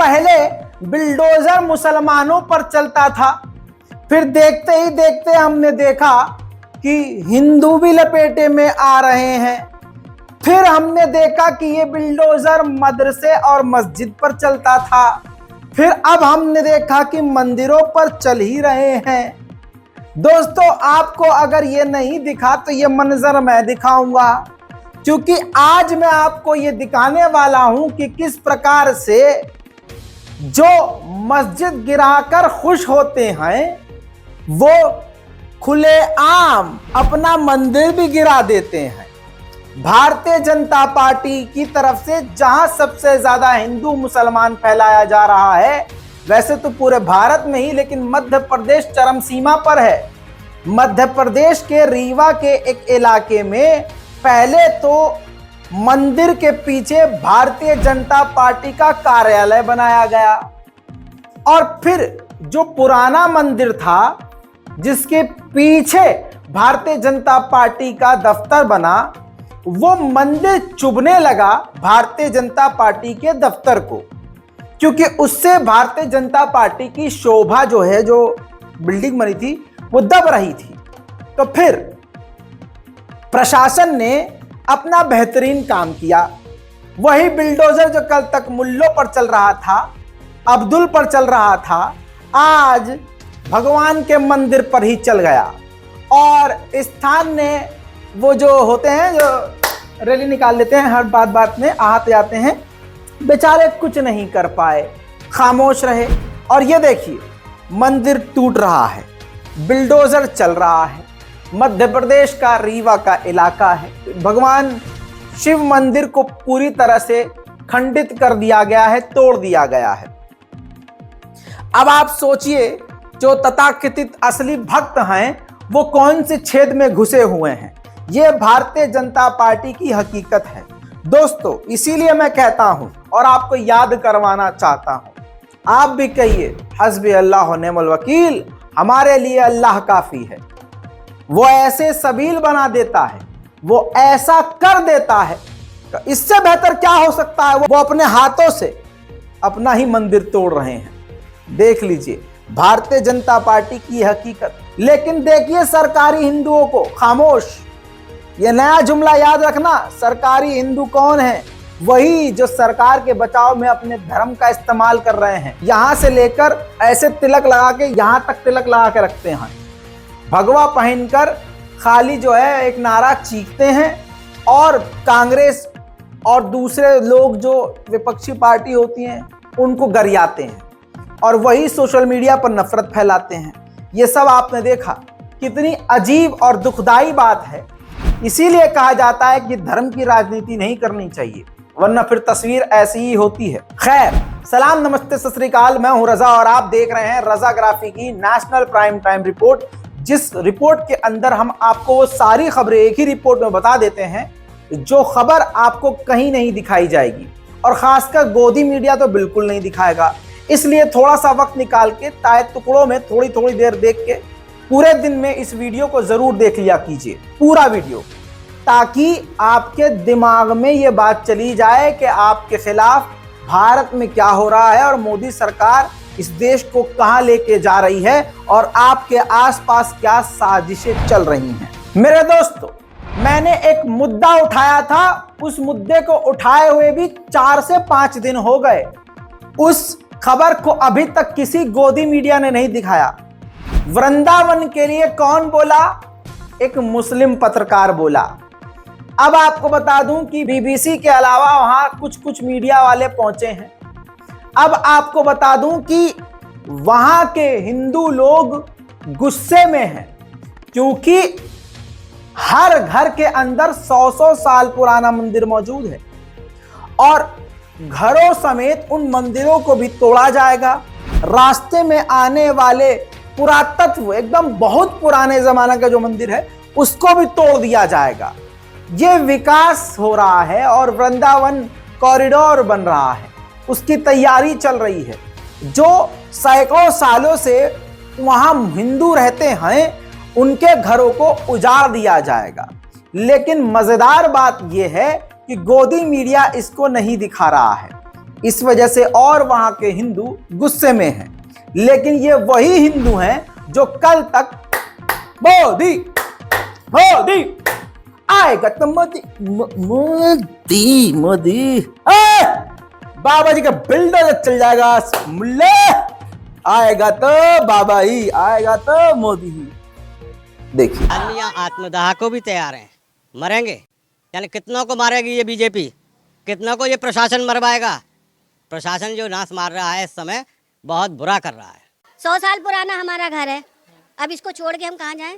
पहले बिल्डोजर मुसलमानों पर चलता था, फिर देखते ही देखते हमने देखा कि हिंदू भी लपेटे में आ रहे हैं, फिर हमने देखा कि ये बिल्डोजर मदरसे और मस्जिद पर चलता था, फिर अब हमने देखा कि मंदिरों पर चल ही रहे हैं। दोस्तों, आपको अगर ये नहीं दिखा तो ये मंजर मैं दिखाऊंगा, क्योंकि आज मैं आपको ये दिखाने वाला हूं कि किस प्रकार से जो मस्जिद गिराकर खुश होते हैं वो खुलेआम अपना मंदिर भी गिरा देते हैं। भारतीय जनता पार्टी की तरफ से जहां सबसे ज्यादा हिंदू मुसलमान फैलाया जा रहा है, वैसे तो पूरे भारत में ही, लेकिन मध्य प्रदेश चरम सीमा पर है। मध्य प्रदेश के रीवा के एक इलाके में पहले तो मंदिर के पीछे भारतीय जनता पार्टी का कार्यालय बनाया गया, और फिर जो पुराना मंदिर था जिसके पीछे भारतीय जनता पार्टी का दफ्तर बना, वो मंदिर चुभने लगा भारतीय जनता पार्टी के दफ्तर को, क्योंकि उससे भारतीय जनता पार्टी की शोभा जो है, जो बिल्डिंग बनी थी, वो दब रही थी। तो फिर प्रशासन ने अपना बेहतरीन काम किया। वही बिल्डोजर जो कल तक मुल्लों पर चल रहा था, अब्दुल पर चल रहा था, आज भगवान के मंदिर पर ही चल गया। और स्थान ने वो जो होते हैं, जो रैली निकाल लेते हैं, हर बात में आहत जाते हैं, बेचारे कुछ नहीं कर पाए, खामोश रहे। और ये देखिए, मंदिर टूट रहा है, बिल्डोजर चल रहा है, मध्य प्रदेश का रीवा का इलाका है। भगवान शिव मंदिर को पूरी तरह से खंडित कर दिया गया है, तोड़ दिया गया है। अब आप सोचिए, जो तथाकथित असली भक्त हैं वो कौन से छेद में घुसे हुए हैं। ये भारतीय जनता पार्टी की हकीकत है दोस्तों। इसीलिए मैं कहता हूं और आपको याद करवाना चाहता हूं, आप भी कहिए हस्बी अल्लाह व निअमल वकील, हमारे लिए अल्लाह काफी है। वो ऐसे सबील बना देता है, वो ऐसा कर देता है, तो इससे बेहतर क्या हो सकता है। वो अपने हाथों से अपना ही मंदिर तोड़ रहे हैं। देख लीजिए भारतीय जनता पार्टी की हकीकत। लेकिन देखिए सरकारी हिंदुओं को खामोश। ये नया जुमला याद रखना, सरकारी हिंदू कौन है? वही जो सरकार के बचाव में अपने धर्म का इस्तेमाल कर रहे हैं। यहां से लेकर ऐसे तिलक लगा के यहां तक तिलक लगा के रखते हैं, भगवा पहनकर खाली जो है एक नारा चीखते हैं, और कांग्रेस और दूसरे लोग जो विपक्षी पार्टी होती हैं उनको गरियाते हैं, और वही सोशल मीडिया पर नफरत फैलाते हैं। ये सब आपने देखा, कितनी अजीब और दुखदाई बात है। इसीलिए कहा जाता है कि धर्म की राजनीति नहीं करनी चाहिए, वरना फिर तस्वीर ऐसी ही होती है। खैर, सलाम, नमस्ते, सत श्री अकाल। मैं हूं रजा और आप देख रहे हैं रजाग्राफी की नेशनल प्राइम टाइम रिपोर्ट, जिस रिपोर्ट के अंदर हम आपको वो सारी खबरें एक ही रिपोर्ट में बता देते हैं जो खबर आपको कहीं नहीं दिखाई जाएगी, और खासकर गोदी मीडिया तो बिल्कुल नहीं दिखाएगा। इसलिए थोड़ा सा वक्त निकाल के ताए टुकड़ों में थोड़ी थोड़ी देर देख के पूरे दिन में इस वीडियो को जरूर देख लिया कीजिए, पूरा वीडियो, ताकि आपके दिमाग में ये बात चली जाए कि आपके खिलाफ भारत में क्या हो रहा है और मोदी सरकार इस देश को कहां लेके जा रही है, और आपके आसपास क्या साजिशें चल रही हैं। मेरे दोस्तों, मैंने एक मुद्दा उठाया था, उस मुद्दे को उठाए हुए भी 4 से 5 दिन हो गए। उस खबर को अभी तक किसी गोदी मीडिया ने नहीं दिखाया। वृंदावन के लिए कौन बोला? एक मुस्लिम पत्रकार बोला। अब आपको बता दूं कि बीबीसी के अलावा वहां कुछ मीडिया वाले पहुंचे हैं। अब आपको बता दूं कि वहां के हिंदू लोग गुस्से में हैं, क्योंकि हर घर के अंदर 100 साल पुराना मंदिर मौजूद है, और घरों समेत उन मंदिरों को भी तोड़ा जाएगा। रास्ते में आने वाले पुरातत्व, एकदम बहुत पुराने जमाने का जो मंदिर है, उसको भी तोड़ दिया जाएगा। ये विकास हो रहा है और वृंदावन कॉरिडोर बन रहा है, उसकी तैयारी चल रही है। जो सैकड़ों सालों से वहां हिंदू रहते हैं, उनके घरों को उजाड़ दिया जाएगा। लेकिन मजेदार बात यह है कि गोदी मीडिया इसको नहीं दिखा रहा है। इस वजह से और वहां के हिंदू गुस्से में हैं। लेकिन ये वही हिंदू हैं जो कल तक मोदी मोदी आएगा तो मोदी मोदी मोदी बाबा जी का बिल्डर चल जाएगा, मुल्ले आएगा तो बाबा ही आएगा तो मोदी ही। देखिए आदमियां आत्मदाह को भी तैयार हैं, मरेंगे। यानी कितनों को मारेगी ये बीजेपी, कितनों को ये प्रशासन मरवाएगा। प्रशासन जो नाश मार रहा है इस समय बहुत बुरा कर रहा है। 100 साल पुराना हमारा घर है, अब इसको छोड़ के हम कहाँ जाएं?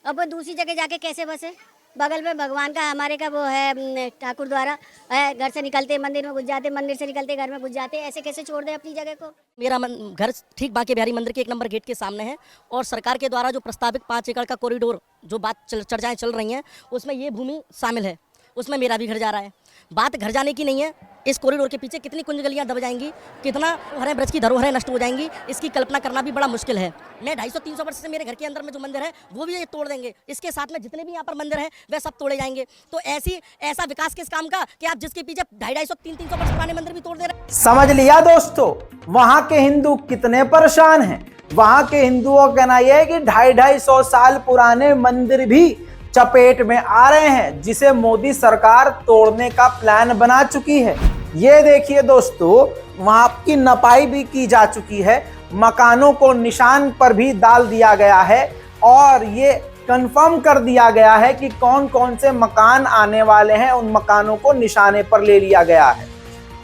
अब वो दूसरी जगह जाके कैसे बसे? बगल में भगवान का हमारे का वो है ठाकुर द्वारा है, घर से निकलते मंदिर में घुस जाते, मंदिर से निकलते घर में घुस जाते, ऐसे कैसे छोड़ दे अपनी जगह को? मेरा घर ठीक बांके बिहारी मंदिर के 1 नंबर गेट के सामने है और सरकार के द्वारा जो प्रस्तावित 5 एकड़ का कॉरिडोर जो बात चर्चाएं चल रही हैं उसमें ये भूमि शामिल है, उसमें मेरा भी घर जा रहा है। बात घर जाने की नहीं है, इस कॉरिडोर के पीछे कितनी कुंज गलियां दब जाएंगी, कितना हरे ब्रज की धरोहरें नष्ट हो जाएंगी, इसकी कल्पना करना भी बड़ा मुश्किल है। मैं 250-300 वर्ष से मेरे घर के अंदर में जो मंदिर है वो भी ये तोड़ देंगे, इसके साथ में जितने भी यहाँ पर मंदिर हैं वे सब तोड़े जाएंगे। तो ऐसा विकास किस काम का कि आप जिसके पीछे 250-300 वर्ष पुराने मंदिर भी तोड़ दे रहे हैं। समझ लिया दोस्तों, वहां के हिंदू कितने परेशान हैं। वहां के हिंदुओं का कहना यह है कि 250-250 साल पुराने मंदिर भी चपेट में आ रहे हैं, जिसे मोदी सरकार तोड़ने का प्लान बना चुकी है। ये देखिए दोस्तों, वहां की नपाई भी की जा चुकी है, मकानों को निशान पर भी डाल दिया गया है और ये कंफर्म कर दिया गया है कि कौन कौन से मकान आने वाले हैं, उन मकानों को निशाने पर ले लिया गया है।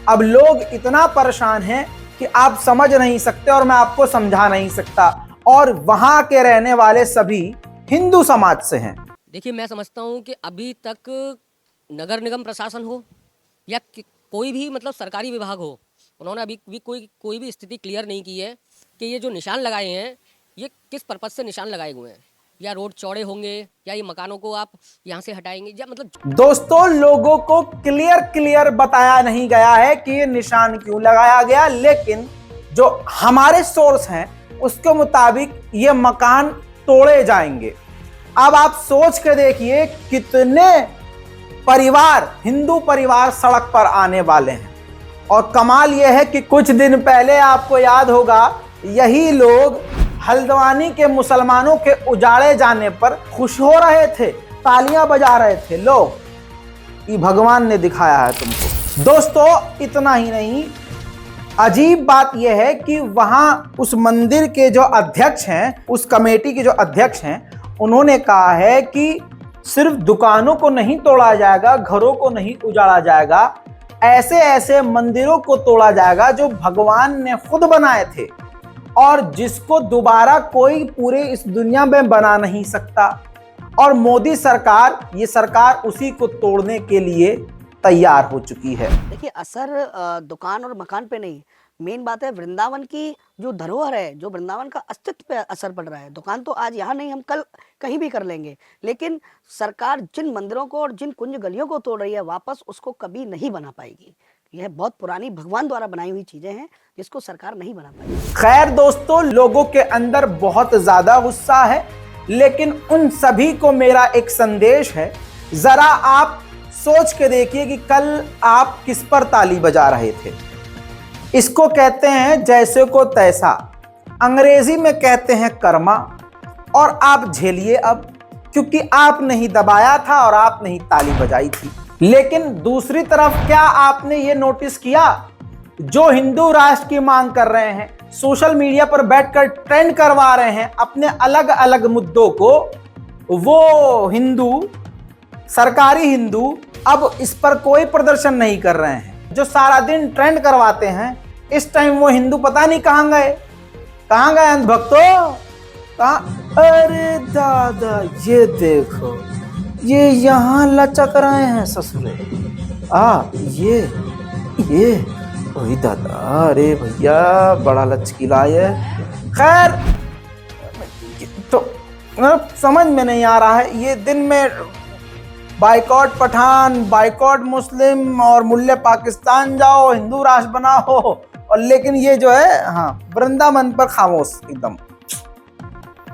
अब लोग इतना परेशान हैं कि आप समझ नहीं सकते और मैं आपको समझा नहीं सकता। और वहां के रहने वाले सभी हिंदू समाज से हैं। देखिए, मैं समझता हूँ कि अभी तक नगर निगम प्रशासन हो या कोई भी मतलब सरकारी विभाग हो, उन्होंने अभी भी कोई भी स्थिति क्लियर नहीं की है कि ये जो निशान लगाए हैं ये किस पर्पज से निशान लगाए हुए हैं, या रोड चौड़े होंगे या ये मकानों को आप यहाँ से हटाएंगे, या मतलब दोस्तों लोगों को क्लियर बताया नहीं गया है कि ये निशान क्यों लगाया गया, लेकिन जो हमारे सोर्स हैं उसके मुताबिक ये मकान तोड़े जाएंगे। अब आप सोच के देखिए कितने परिवार, हिंदू परिवार सड़क पर आने वाले हैं। और कमाल यह है कि कुछ दिन पहले आपको याद होगा यही लोग हल्द्वानी के मुसलमानों के उजाड़े जाने पर खुश हो रहे थे, तालियां बजा रहे थे। लो, ये भगवान ने दिखाया है तुमको। दोस्तों इतना ही नहीं, अजीब बात यह है कि वहां उस मंदिर के जो अध्यक्ष हैं, उस कमेटी के जो अध्यक्ष हैं, उन्होंने कहा है कि सिर्फ दुकानों को नहीं तोड़ा जाएगा, घरों को नहीं उजाड़ा जाएगा, ऐसे ऐसे मंदिरों को तोड़ा जाएगा जो भगवान ने खुद बनाए थे और जिसको दोबारा कोई पूरे इस दुनिया में बना नहीं सकता। और मोदी सरकार, ये सरकार उसी को तोड़ने के लिए तैयार हो चुकी है। देखिए, असर दुकान और मकान पे नहीं, मेन बात है वृंदावन की जो धरोहर है, जो वृंदावन का अस्तित्व पे असर पड़ रहा है। दुकान तो आज यहाँ नहीं, हम कल कहीं भी कर लेंगे, लेकिन सरकार जिन मंदिरों को और जिन कुंज गलियों को तोड़ रही है वापस उसको कभी नहीं बना पाएगी। यह बहुत पुरानी भगवान द्वारा बनाई हुई चीजें हैं जिसको सरकार नहीं बना पाएगी। खैर दोस्तों, लोगों के अंदर बहुत ज्यादा गुस्सा है, लेकिन उन सभी को मेरा एक संदेश है, जरा आप सोच के देखिए कि कल आप किस पर ताली बजा रहे थे। इसको कहते हैं जैसे को तैसा, अंग्रेजी में कहते हैं कर्मा। और आप झेलिए अब, क्योंकि आपने ही दबाया था और आपने ही ताली बजाई थी। लेकिन दूसरी तरफ क्या आपने ये नोटिस किया, जो हिंदू राष्ट्र की मांग कर रहे हैं, सोशल मीडिया पर बैठकर ट्रेंड करवा रहे हैं अपने अलग अलग मुद्दों को, वो हिंदू, सरकारी हिंदू अब इस पर कोई प्रदर्शन नहीं कर रहे हैं। जो सारा दिन ट्रेंड करवाते हैं, इस टाइम वो हिंदू पता नहीं कहां गए अंधभक्तों, कहां? अरे दादा, ये देखो, ये यहां लचक रहे हैं ससुरे। ये वही दादा, अरे भैया बड़ा लचकीला है। खैर तो समझ में नहीं आ रहा है, ये दिन में बाइकॉट पठान, बाइकॉट मुस्लिम और मुल्ले पाकिस्तान जाओ, हिंदू राष्ट्र बनाओ, और लेकिन ये जो है, हाँ, वृंदावन पर खामोश एकदम।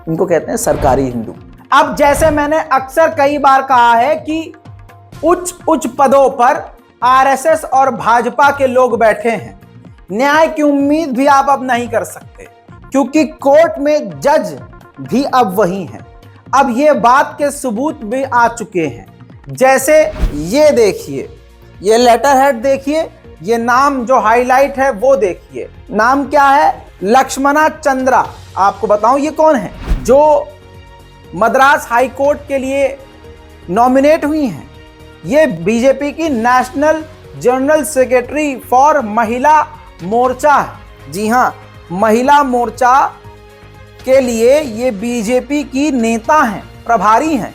इनको कहते हैं सरकारी हिंदू। अब जैसे मैंने अक्सर कई बार कहा है कि उच्च पदों पर आरएसएस और भाजपा के लोग बैठे हैं। न्याय की उम्मीद भी आप अब नहीं कर सकते, क्योंकि कोर्ट में जज भी अब वही हैं। अब ये बात के सबूत भी आ चुके हैं। जैसे ये देखिए, ये लेटर हेड देखिए, ये नाम जो हाईलाइट है वो देखिए। नाम क्या है? लक्ष्मणा चंद्रा। आपको बताऊं ये कौन है? जो मद्रास हाई कोर्ट के लिए नॉमिनेट हुई हैं। ये बीजेपी की नेशनल जनरल सेक्रेटरी फॉर महिला मोर्चा है। जी हां, महिला मोर्चा के लिए ये बीजेपी की नेता हैं, प्रभारी हैं,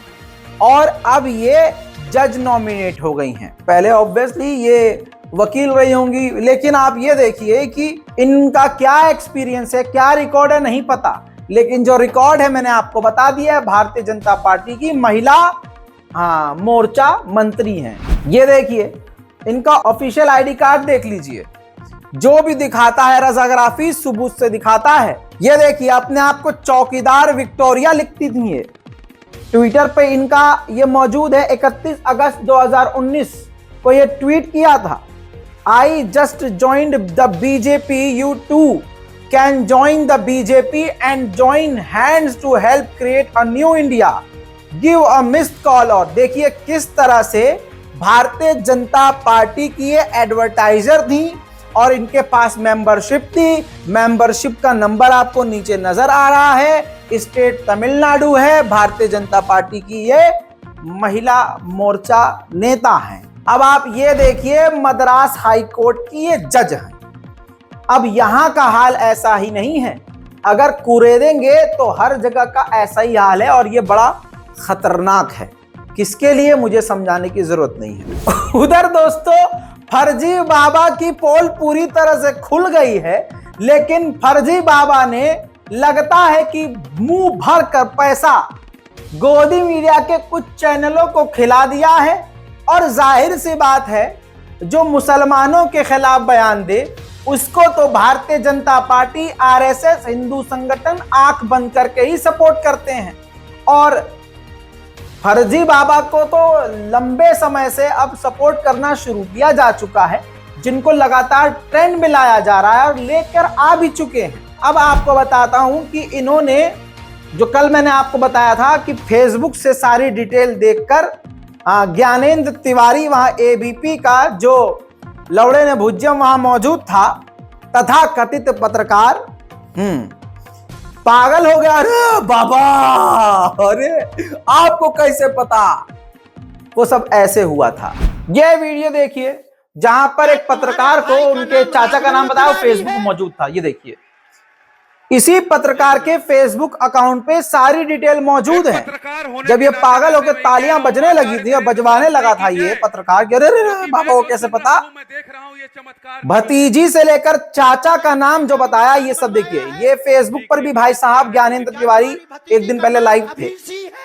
और अब ये जज नॉमिनेट हो गई हैं। पहले ऑब्वियसली ये वकील रही होंगी, लेकिन आप ये देखिए कि इनका क्या एक्सपीरियंस है, क्या रिकॉर्ड है नहीं पता, लेकिन जो रिकॉर्ड है मैंने आपको बता दिया है। भारतीय जनता पार्टी की महिला मोर्चा मंत्री हैं। ये देखिए, इनका ऑफिशियल आईडी कार्ड देख लीजिए, जो भी दिखाता है रजाग्राफी सबूत से दिखाता है। ये देखिए, अपने आप को चौकीदार विक्टोरिया लिखती थी। ये ट्विटर पे इनका ये मौजूद है। 31 अगस्त 2019 को ये ट्वीट किया था। I just joined the BJP, you too can join the BJP and join hands to help create a new India, give a missed call. और देखिए किस तरह से भारतीय जनता पार्टी की ये एडवर्टाइजर थी और इनके पास मेंबरशिप थी। मेंबरशिप का नंबर आपको नीचे नजर आ रहा है। स्टेट तमिलनाडु है। भारतीय जनता पार्टी की ये महिला मोर्चा नेता हैं। अब आप ये देखिए, मद्रास हाई कोर्ट की ये जज हैं। अब यहां का हाल ऐसा ही नहीं है। अगर कुरेदेंगे तो हर जगह का ऐसा ही हाल है, और ये बड़ा खतरनाक है। किसके लिए मुझे समझाने की जरूरत नहीं है। उधर दोस्तों, फर्जी बाबा की पोल पूरी तरह से खुल गई है, लेकिन फर्जी बाबा ने लगता है कि मुंह भर कर पैसा गोदी मीडिया के कुछ चैनलों को खिला दिया है। और जाहिर सी बात है, जो मुसलमानों के खिलाफ बयान दे उसको तो भारतीय जनता पार्टी, आरएसएस, हिंदू संगठन आंख बंद करके ही सपोर्ट करते हैं। और फर्जी बाबा को तो लंबे समय से अब सपोर्ट करना शुरू किया जा चुका है, जिनको लगातार ट्रेंड में लाया जा रहा है और लेकर आ भी चुके हैं। अब आपको बताता हूं कि इन्होंने, जो कल मैंने आपको बताया था कि फेसबुक से सारी डिटेल देखकर ज्ञानेंद्र तिवारी, वहां एबीपी का जो लौड़े ने भुज्यम वहां मौजूद था, तथा कथित पत्रकार पागल हो गया। अरे बाबा, अरे आपको कैसे पता? वो सब ऐसे हुआ था। ये वीडियो देखिए, जहां पर एक पत्रकार को उनके चाचा का नाम बताया, फेसबुक मौजूद था। ये देखिए, इसी पत्रकार के फेसबुक अकाउंट पे सारी डिटेल मौजूद है। जब ये पागल होकर तालियां बजने लगी थी और बजवाने लगा था ये पत्रकार, अरे बाबा को कैसे पता? भतीजी से लेकर चाचा का नाम जो बताया, ये सब देखिए। ये फेसबुक पर भी भाई साहब ज्ञानेंद्र तिवारी एक दिन पहले लाइव थे।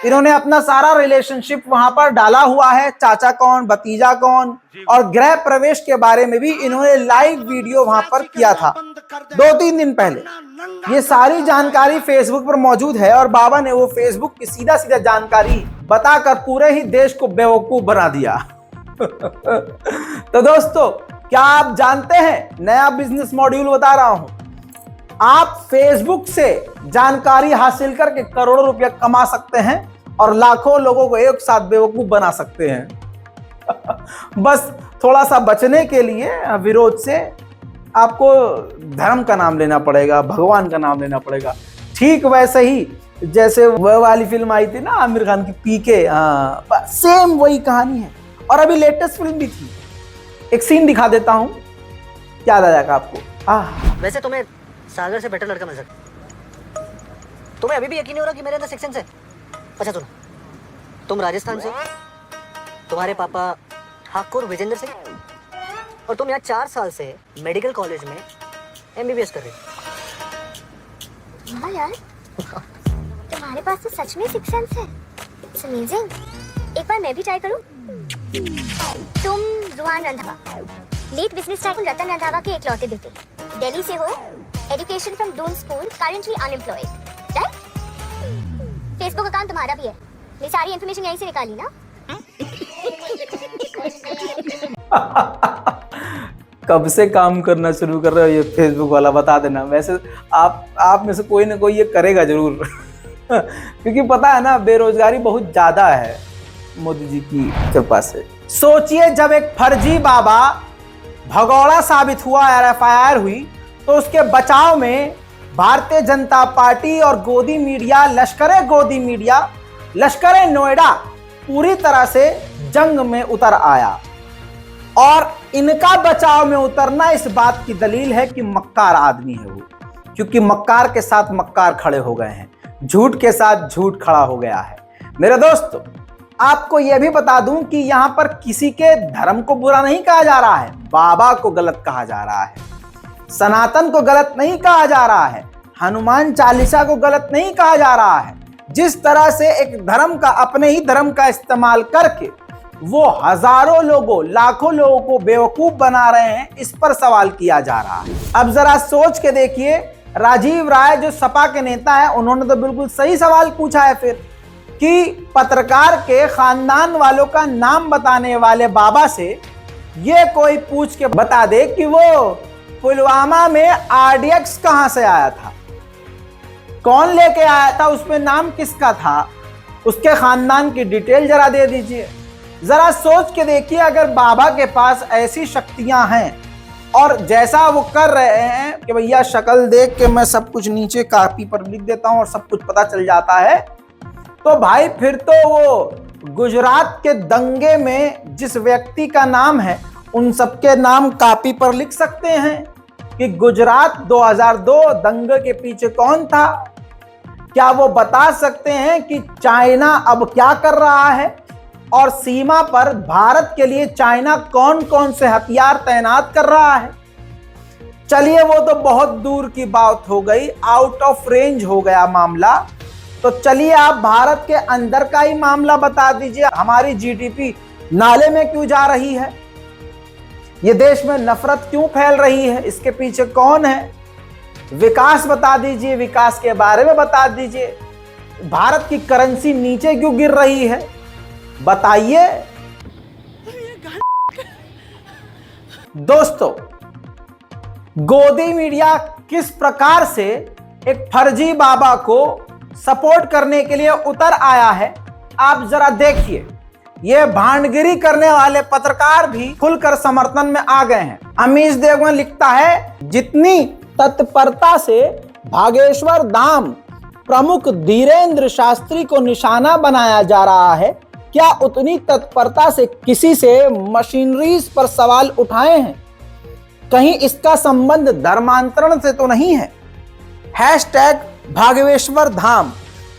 इन्होंने अपना सारा रिलेशनशिप वहां पर डाला हुआ है, चाचा कौन, भतीजा कौन, और गृह प्रवेश के बारे में भी इन्होंने लाइव वीडियो वहां पर किया था 2-3 दिन पहले। ये सारी जानकारी फेसबुक पर मौजूद है, और बाबा ने वो फेसबुक की सीधा सीधा जानकारी बताकर पूरे ही देश को बेवकूफ बना दिया। तो दोस्तों, क्या आप जानते हैं, नया बिजनेस मॉड्यूल बता रहा हूं। आप फेसबुक से जानकारी हासिल करके करोड़ों रुपया कमा सकते हैं और लाखों लोगों को एक साथ बेवकूफ बना सकते हैं। बस थोड़ा सा बचने के लिए विरोध से आपको धर्म का नाम लेना पड़ेगा, भगवान का नाम लेना पड़ेगा। ठीक वैसे ही जैसे वह वाली फिल्म आई थी ना आमिर खान की, पीके, सेम वही कहानी है। और अभी लेटेस्ट फिल्म भी थी, एक सीन दिखा देता हूं, याद आ जाएगा आपको। वैसे तुम्हें सागर से बेटर लड़का मिल सकता। तुम्हें अभी भी यकीन नहीं हो रहा कि मेरे अंदर सिक्स सेंस है? अच्छा सुनो, तुम राजस्थान से, तुम्हारे पापा ठाकुर विजेंद्र सिंह, और तुम यहाँ 4 साल से मेडिकल कॉलेज में MBBS कर रही हो। हाँ यार, तुम्हारे पास तो सच में सिक्स सेंस है। It's amazing. एक बार मैं भी ट्राई करूं? तुम Ruhan Randhawa, late business tycoon Ratan Randhawa के इकलौते बेटे, दिल्ली से हो, education from Doon school, currently unemployed, right? Facebook account तुम्हारा भी है, मैं सारी इन्फॉर्मेशन यहीं से निकाली ना। कब से काम करना शुरू कर रहे हो ये फेसबुक वाला, बता देना। वैसे आप में से कोई ना कोई ये करेगा जरूर क्योंकि पता है ना बेरोजगारी बहुत ज्यादा है मोदी जी की कृपा से। सोचिए जब एक फर्जी बाबा भगौड़ा साबित हुआ और FIR हुई तो उसके बचाव में भारतीय जनता पार्टी और गोदी मीडिया, लश्कर नोएडा पूरी तरह से जंग में उतर आया। और इनका बचाव में उतरना इस बात की दलील है कि मक्कार आदमी है वो, क्योंकि मक्कार के साथ मक्कार खड़े हो गए हैं, झूठ के साथ झूठ खड़ा हो गया है। मेरे दोस्तों, आपको यह भी बता दूं कि यहां पर किसी के धर्म को बुरा नहीं कहा जा रहा है, बाबा को गलत कहा जा रहा है, सनातन को गलत नहीं कहा जा रहा है, हनुमान चालीसा को गलत नहीं कहा जा रहा है। जिस तरह से एक धर्म का, अपने ही धर्म का इस्तेमाल करके वो हजारों लोगों, लाखों लोगों को बेवकूफ बना रहे हैं, इस पर सवाल किया जा रहा है। अब जरा सोच के देखिए, राजीव राय जो सपा के नेता है, उन्होंने तो बिल्कुल सही सवाल पूछा है फिर कि पत्रकार के खानदान वालों का नाम बताने वाले बाबा से ये कोई पूछ के बता दे कि वो पुलवामा में RDX कहां से आया था, कौन लेके आया था, उसमें नाम किसका था, उसके खानदान की डिटेल जरा दे दीजिए। जरा सोच के देखिए, अगर बाबा के पास ऐसी शक्तियां हैं और जैसा वो कर रहे हैं कि भैया शक्ल देख के मैं सब कुछ नीचे कॉपी पर लिख देता हूं और सब कुछ पता चल जाता है, तो भाई फिर तो वो गुजरात के दंगे में जिस व्यक्ति का नाम है उन सबके नाम कॉपी पर लिख सकते हैं कि गुजरात 2002 दंगे के पीछे कौन था। क्या वो बता सकते हैं कि चाइना अब क्या कर रहा है और सीमा पर भारत के लिए चाइना कौन कौन से हथियार तैनात कर रहा है। चलिए वो तो बहुत दूर की बात हो गई, आउट ऑफ रेंज हो गया मामला। तो चलिए आप भारत के अंदर का ही मामला बता दीजिए, हमारी GDP नाले में क्यों जा रही है, ये देश में नफरत क्यों फैल रही है, इसके पीछे कौन है। विकास बता दीजिए, विकास के बारे में बता दीजिए। भारत की करेंसी नीचे क्यों गिर रही है, बताइए। दोस्तों, गोदी मीडिया किस प्रकार से एक फर्जी बाबा को सपोर्ट करने के लिए उतर आया है, आप जरा देखिए। ये भांडगिरी करने वाले पत्रकार भी खुलकर समर्थन में आ गए हैं। अमीश देवगन लिखता है, जितनी तत्परता से भागेश्वर धाम प्रमुख धीरेन्द्र शास्त्री को निशाना बनाया जा रहा है, क्या उतनी तत्परता से किसी से मशीनरीज पर सवाल उठाए हैं? कहीं इसका संबंध धर्मांतरण से तो नहीं है? #भागेश्वर धाम,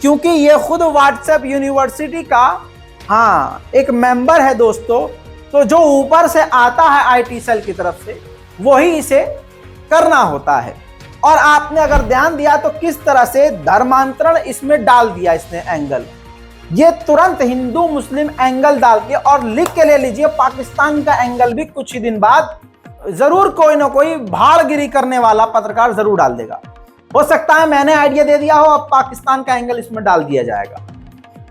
क्योंकि ये खुद व्हाट्सएप यूनिवर्सिटी का एक मेंबर है दोस्तों। तो जो ऊपर से आता है IT सेल की तरफ से, वही इसे करना होता है। और आपने अगर ध्यान दिया तो किस तरह से धर्मांतरण इसमें डाल दिया इसने एंगल, ये तुरंत हिंदू मुस्लिम एंगल डाल के, और लिख के ले लीजिए पाकिस्तान का एंगल भी कुछ ही दिन बाद जरूर कोई ना कोई भाड़गिरी करने वाला पत्रकार जरूर डाल देगा। हो सकता है मैंने आइडिया दे दिया हो, अब पाकिस्तान का एंगल इसमें डाल दिया जाएगा।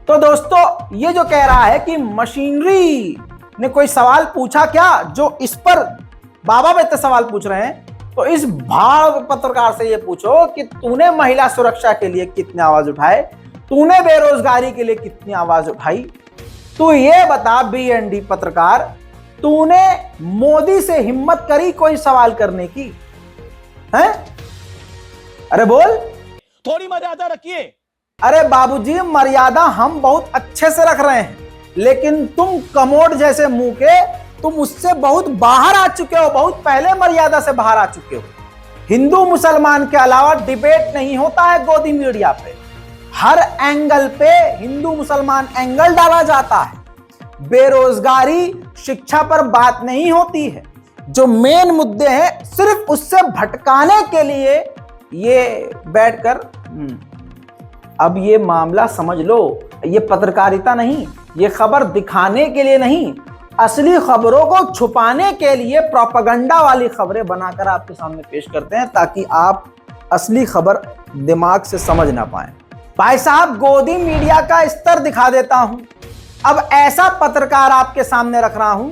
तो दोस्तों, ये जो कह रहा है कि मशीनरी ने कोई सवाल पूछा क्या, जो इस पर बाबा बेटे सवाल पूछ रहे हैं, तो इस भाड़ पत्रकार से ये पूछो कि तूने महिला सुरक्षा के लिए कितने आवाज उठाए, तूने बेरोजगारी के लिए कितनी आवाज उठाई, तू ये बता BND पत्रकार, तूने मोदी से हिम्मत करी कोई सवाल करने की है? अरे बोल, थोड़ी मर्यादा रखिए। अरे बाबूजी, मर्यादा हम बहुत अच्छे से रख रहे हैं, लेकिन तुम कमोड जैसे मुंह के, तुम उससे बहुत बाहर आ चुके हो, बहुत पहले मर्यादा से बाहर आ चुके हो। हिंदू मुसलमान के अलावा डिबेट नहीं होता है गोदी मीडिया पे, हर एंगल पे हिंदू मुसलमान एंगल डाला जाता है। बेरोजगारी, शिक्षा पर बात नहीं होती है। जो मेन मुद्दे हैं सिर्फ उससे भटकाने के लिए ये बैठकर अब ये मामला समझ लो, ये पत्रकारिता नहीं, ये खबर दिखाने के लिए नहीं, असली खबरों को छुपाने के लिए प्रोपेगेंडा वाली खबरें बनाकर आपके सामने पेश करते हैं, ताकि आप असली खबर दिमाग से समझ ना पाएं। भाई साहब, गोदी मीडिया का स्तर दिखा देता हूं। अब ऐसा पत्रकार आपके सामने रख रहा हूं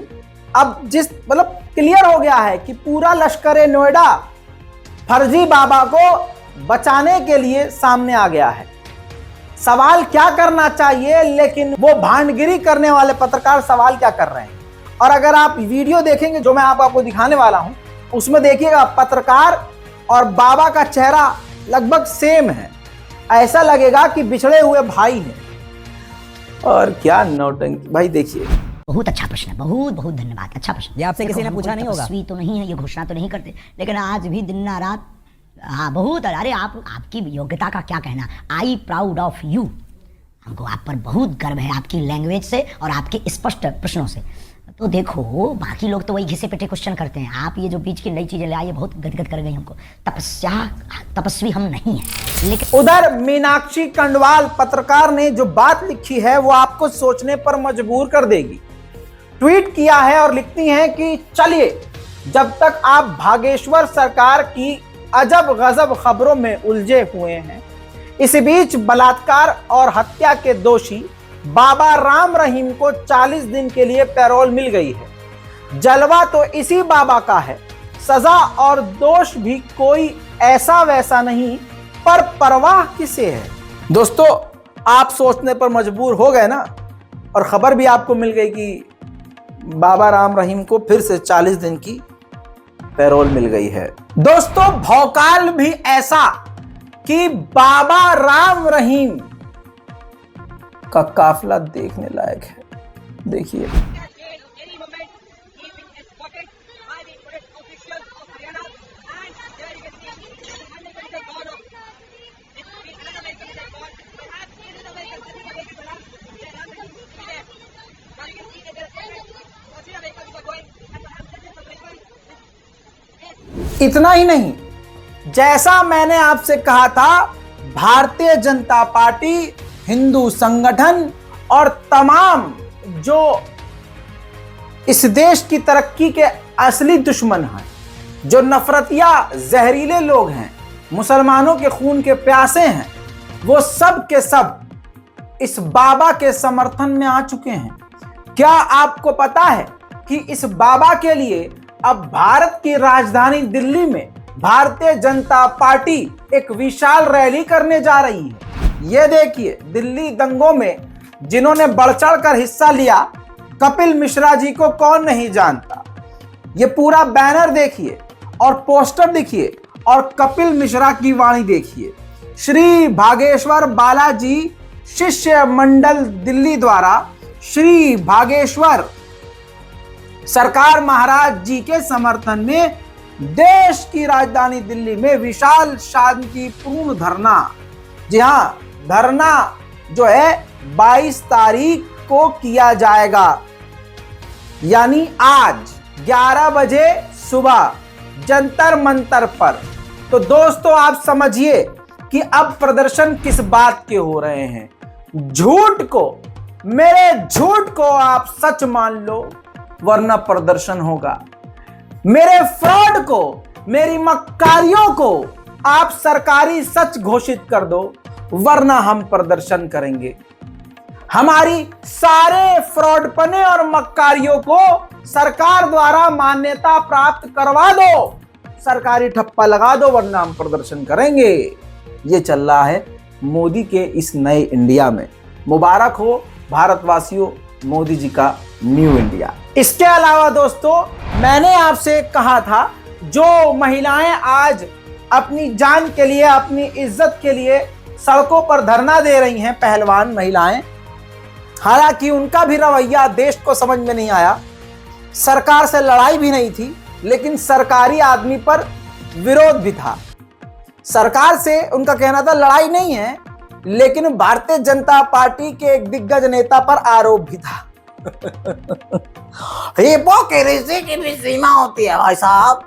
अब जिस मतलब क्लियर हो गया है कि पूरा लश्कर नोएडा फर्जी बाबा को बचाने के लिए सामने आ गया है। सवाल क्या करना चाहिए, लेकिन वो भांडगिरी करने वाले पत्रकार सवाल क्या कर रहे हैं। और अगर आप वीडियो देखेंगे जो मैं आपको दिखाने वाला हूं, उसमें देखिएगा पत्रकार और बाबा का चेहरा लगभग सेम है, ऐसा लगेगा कि बिछड़े हुए भाई हैं। और क्या नौटंकी भाई, देखिए। बहुत अच्छा प्रश्न है, बहुत बहुत धन्यवाद, अच्छा प्रश्न। ये आपसे किसी ने पूछा नहीं होगा? तपस्वी तो नहीं है, ये घोषणा तो नहीं करते, लेकिन आज भी दिन ना रात, हाँ बहुत। अरे आपकी योग्यता का क्या कहना, आई प्राउड ऑफ यू। हमको आप पर बहुत गर्व है, आपकी लैंग्वेज से और आपके स्पष्ट प्रश्नों से। तो देखो, बाकी लोग तो वही घिसे पिटे क्वेश्चन करते हैं, आप ये जो बीच की नई चीजें ले आई, बहुत गदगद कर गई हमको। तपस्वी हम नहीं हैं। लेकिन उधर मीनाक्षी कंडवाल पत्रकार ने जो बात लिखी है वो आपको सोचने पर मजबूर कर देगी। ट्वीट किया है और लिखती हैं कि चलिए, जब तक आप भागेश्वर सरकार की अजब गजब खबरों में उलझे हुए हैं, इस बीच बलात्कार और हत्या के दोषी बाबा राम रहीम को 40 दिन के लिए पैरोल मिल गई है। जलवा तो इसी बाबा का है, सजा और दोष भी कोई ऐसा वैसा नहीं, पर परवाह किसे है। दोस्तों, आप सोचने पर मजबूर हो गए ना, और खबर भी आपको मिल गई कि बाबा राम रहीम को फिर से 40 दिन की पैरोल मिल गई है। दोस्तों, भौकाल भी ऐसा कि बाबा राम रहीम का काफिला देखने लायक है। देखिए, इतना ही नहीं, जैसा मैंने आपसे कहा था, भारतीय जनता पार्टी, हिंदू संगठन और तमाम जो इस देश की तरक्की के असली दुश्मन हैं, जो नफरतिया जहरीले लोग हैं, मुसलमानों के खून के प्यासे हैं, वो सब के सब इस बाबा के समर्थन में आ चुके हैं। क्या आपको पता है कि इस बाबा के लिए अब भारत की राजधानी दिल्ली में भारतीय जनता पार्टी एक विशाल रैली करने जा रही है। ये देखिए, दिल्ली दंगों में जिन्होंने बढ़ चढ़ कर हिस्सा लिया, कपिल मिश्रा जी को कौन नहीं जानता। ये पूरा बैनर देखिए और पोस्टर देखिए और कपिल मिश्रा की वाणी देखिए। श्री भागेश्वर बालाजी शिष्य मंडल दिल्ली द्वारा श्री भागेश्वर सरकार महाराज जी के समर्थन में देश की राजधानी दिल्ली में विशाल शांतिपूर्ण धरना, जी हाँ, धरना जो है 22 तारीख को किया जाएगा, यानी आज 11 बजे सुबह जंतर मंतर पर। तो दोस्तों, आप समझिए कि अब प्रदर्शन किस बात के हो रहे हैं। झूठ को, मेरे झूठ को आप सच मान लो, वरना प्रदर्शन होगा। मेरे फ्रॉड को, मेरी मक्कारियों को आप सरकारी सच घोषित कर दो, वरना हम प्रदर्शन करेंगे। हमारी सारे फ्रॉडपने और मक्कारियों को सरकार द्वारा मान्यता प्राप्त करवा दो, सरकारी ठप्पा लगा दो, वरना हम प्रदर्शन करेंगे। ये चल रहा है मोदी के इस नए इंडिया में। मुबारक हो भारतवासियों, मोदी जी का न्यू इंडिया। इसके अलावा दोस्तों, मैंने आपसे कहा था, जो महिलाएं आज अपनी जान के लिए, अपनी इज्जत के लिए सड़कों पर धरना दे रही हैं, पहलवान महिलाएं, हालांकि उनका भी रवैया देश को समझ में नहीं आया। सरकार से लड़ाई भी नहीं थी, लेकिन सरकारी आदमी पर विरोध भी था। सरकार से उनका कहना था लड़ाई नहीं है, लेकिन भारतीय जनता पार्टी के एक दिग्गज नेता पर आरोप भी था। हिपोक्रेसी की भी सीमा होती है भाई साहब।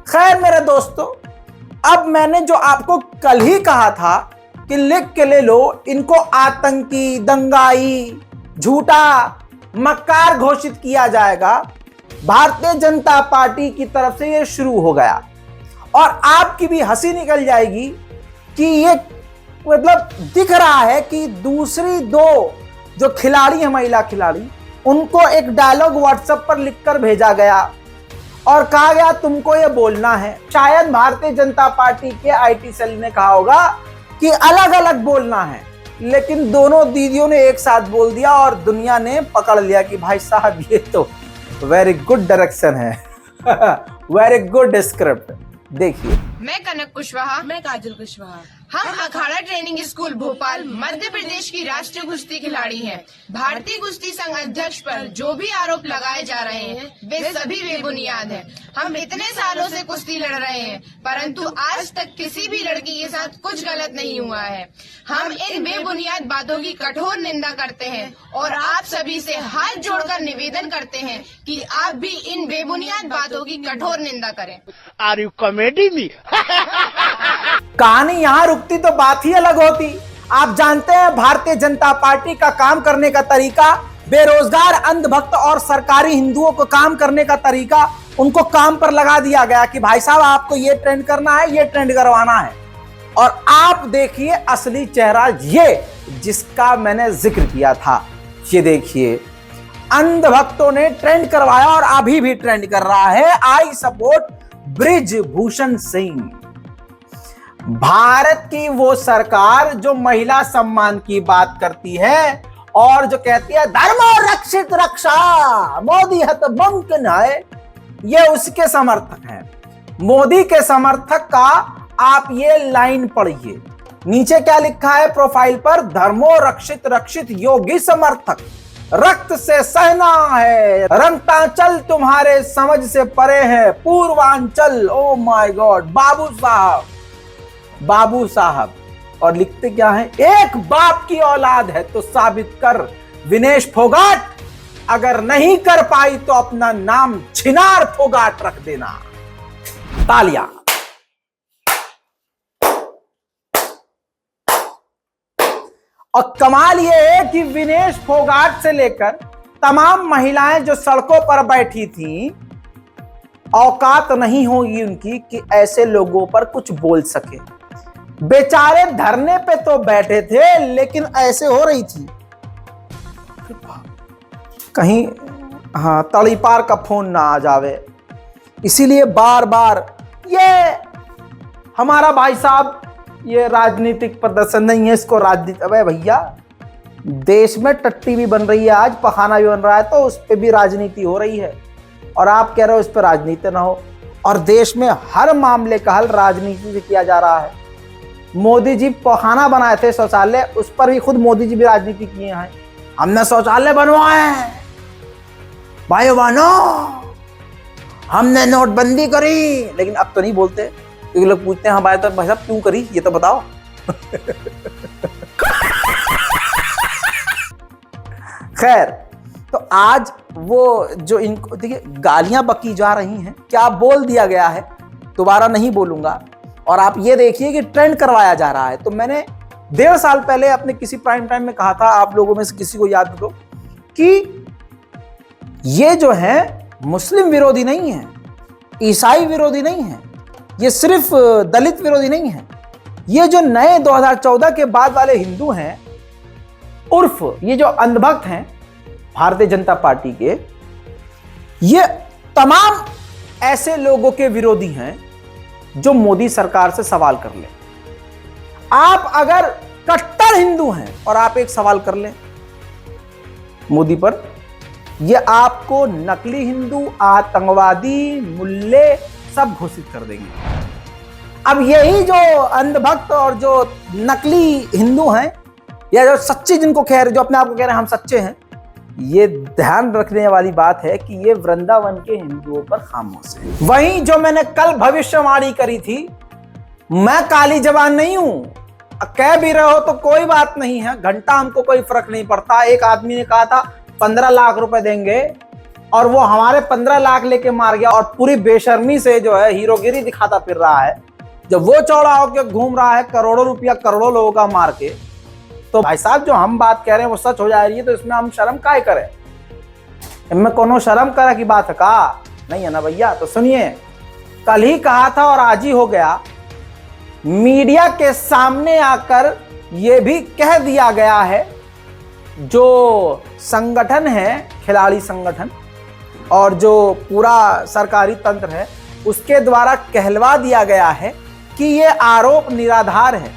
खैर मेरे दोस्तों, अब मैंने जो आपको कल ही कहा था कि लिख के ले लो, इनको आतंकी, दंगाई, झूठा, मक्कार घोषित किया जाएगा, भारतीय जनता पार्टी की तरफ से ये शुरू हो गया। और आपकी भी हंसी निकल जाएगी कि ये मतलब दिख रहा है कि दूसरी दो जो खिलाड़ी है, महिला खिलाड़ी, उनको एक डायलॉग व्हाट्सएप पर लिखकर भेजा गया और कहा गया तुमको ये बोलना है। शायद भारतीय जनता पार्टी के आईटी सेल ने कहा होगा कि अलग अलग बोलना है, लेकिन दोनों दीदियों ने एक साथ बोल दिया और दुनिया ने पकड़ लिया कि भाई साहब ये तो वेरी गुड डायरेक्शन है, वेरी गुड स्क्रिप्ट। देखिए, मैं कनक कुशवाहा, मैं काजल कुशवाहा, हम अखाड़ा ट्रेनिंग स्कूल भोपाल मध्य प्रदेश की राष्ट्रीय कुश्ती खिलाड़ी हैं। भारतीय कुश्ती संघ अध्यक्ष पर जो भी आरोप लगाए जा रहे हैं वे सभी बेबुनियाद हैं। हम इतने सालों से कुश्ती लड़ रहे हैं, परंतु आज तक किसी भी लड़की के साथ कुछ गलत नहीं हुआ है। हम इन बेबुनियाद बातों की कठोर निंदा करते हैं और आप सभी से हाथ जोड़कर निवेदन करते हैं कि आप भी इन बेबुनियाद बातों की कठोर निंदा करें। Are you comedy me? कहानी यहां रुकती तो बात ही अलग होती। आप जानते हैं भारतीय जनता पार्टी का काम करने का तरीका, बेरोजगार, अंधभक्त और सरकारी हिंदुओं को काम करने का तरीका, उनको काम पर लगा दिया गया कि भाई साहब आपको ये ट्रेंड करना है, ये ट्रेंड करवाना है। और आप देखिए असली चेहरा ये जिसका मैंने जिक्र किया था। ये देखिए, अंधभक्तों ने ट्रेंड करवाया और अभी भी ट्रेंड कर रहा है। I support Brijbhushan Singh. भारत की वो सरकार जो महिला सम्मान की बात करती है और जो कहती है धर्मो रक्षित रक्षा, मोदी है तो मुमकिन है, ये उसके समर्थक हैं। मोदी के समर्थक का आप ये लाइन पढ़िए, नीचे क्या लिखा है प्रोफाइल पर, धर्मो रक्षित रक्षित योगी समर्थक, रक्त से सहना है, रंगतांचल तुम्हारे समझ से परे है, पूर्वांचल, ओ माय गॉड, बाबू साहब, बाबू साहब। और लिखते क्या है, एक बाप की औलाद है तो साबित कर विनेश फोगाट, अगर नहीं कर पाई तो अपना नाम छिनार फोगाट रख देना। तालियां। और कमाल यह है कि विनेश फोगाट से लेकर तमाम महिलाएं जो सड़कों पर बैठी थीं, औकात नहीं होगी उनकी कि ऐसे लोगों पर कुछ बोल सके। बेचारे धरने पे तो बैठे थे, लेकिन ऐसे हो रही थी कहीं हाँ तड़ीपार का फोन ना आ जावे, इसीलिए बार बार ये हमारा भाई साहब ये राजनीतिक प्रदर्शन नहीं है, इसको राजनीति। अबे भैया, देश में टट्टी भी बन रही है, आज पखाना भी बन रहा है, तो उस पर भी राजनीति हो रही है और आप कह रहे हो इस पर राजनीति ना हो। और देश में हर मामले का हल राजनीति से किया जा रहा है। मोदी जी पखाना बनाए थे शौचालय, उस पर भी खुद मोदी जी भी राजनीति किए हैं। हमने शौचालय बनवाए हैं भाइयों बहनों, हमने नोटबंदी करी, लेकिन अब तो नहीं बोलते क्योंकि लोग पूछते हैं हाँ भाई साहब क्यों करी, ये तो बताओ। खैर, तो आज वो जो इनको देखिए गालियां बकी जा रही हैं, क्या बोल दिया गया है, दोबारा नहीं बोलूंगा। और आप ये देखिए कि ट्रेंड करवाया जा रहा है। तो मैंने 1.5 साल पहले अपने किसी प्राइम टाइम में कहा था, आप लोगों में से किसी को याद हो, कि ये जो है मुस्लिम विरोधी नहीं है, ईसाई विरोधी नहीं है, ये सिर्फ दलित विरोधी नहीं है, ये जो नए 2014 के बाद वाले हिंदू हैं, उर्फ ये जो अंधभक्त हैं भारतीय जनता पार्टी के, ये तमाम ऐसे लोगों के विरोधी हैं जो मोदी सरकार से सवाल कर ले। आप अगर कट्टर हिंदू हैं और आप एक सवाल कर लें मोदी पर, ये आपको नकली हिंदू, आतंकवादी, मुल्ले सब घोषित कर देंगे। अब यही जो अंधभक्त और जो नकली हिंदू हैं या जो सच्चे, जिनको कह रहे, जो अपने आप को कह रहे हैं हम सच्चे हैं, ये ध्यान रखने वाली बात है कि ये वृंदावन के हिंदुओं पर खामोश है। वहीं जो मैंने कल भविष्यवाणी करी थी, मैं काली जबान नहीं हूं, कह भी रहे हो तो कोई बात नहीं है, घंटा हमको कोई फर्क नहीं पड़ता। एक आदमी ने कहा था 15 लाख रुपए देंगे और वो हमारे 15 लाख लेके मार गया और पूरी बेशर्मी से जो है हीरोगिरी दिखाता फिर रहा है। जब वो चौड़ा होकर घूम रहा है करोड़ों रुपया करोड़ों लोगों का मार के, तो भाई साहब जो हम बात कह रहे हैं वो सच हो जा रही है, तो इसमें हम शर्म काहे करें? इनमें कोनो शर्म करे की बात है का नहीं है ना भैया। तो सुनिए, कल ही कहा था और आज ही हो गया, मीडिया के सामने आकर यह भी कह दिया गया है जो संगठन है, खिलाड़ी संगठन और जो पूरा सरकारी तंत्र है, उसके द्वारा कहलवा दिया गया है कि ये आरोप निराधार है,